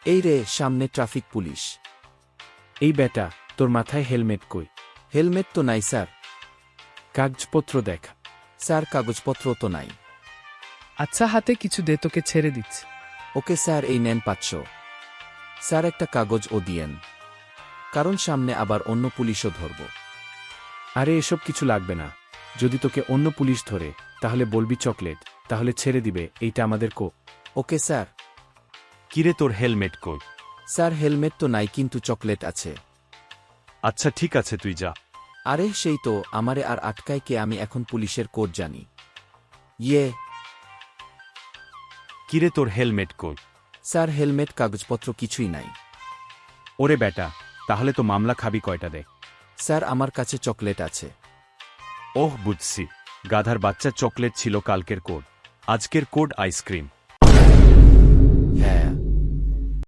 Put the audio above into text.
এই রে, সামনে ট্রাফিক পুলিশ। এই বেটা, তোর মাথায় হেলমেট কই? হেলমেট তো নাই স্যার। কাগজপত্র দেখ। স্যার, কাগজপত্র তো নাই। আচ্ছা, হাতে কিছু দে, তোকে ছেড়ে দিচ্ছি। ওকে স্যার, এই নেন 500। স্যার, একটা কাগজ ও দিয়েন, কারণ সামনে আবার অন্য পুলিশও ধরব। আরে এসব কিছু লাগবে না। যদি তোকে অন্য পুলিশ ধরে তাহলে বলবি চকলেট, তাহলে ছেড়ে দিবে। এইটা আমাদের ওকে স্যার। কিরে, তোর হেলমেট কই? স্যার, হেলমেট তো নাই, কিন্তু চকলেট আছে। আচ্ছা ঠিক আছে, তুই যা। আরে সেই তো, আমারে আর আটকায় কে? আমি এখন পুলিশের কোড জানি। ইয়ে। কিরে, তোর হেলমেট কই? স্যার, হেলমেট কাগজপত্র কিছুই নাই। ওরে বেটা, তাহলে তো মামলা খাবি কয়টা দে। স্যার, আমার কাছে চকলেট আছে। ওহ বুঝছি, গাধার বাচ্চা, চকলেট ছিল কালকের কোড, আজকের কোড আইসক্রিম।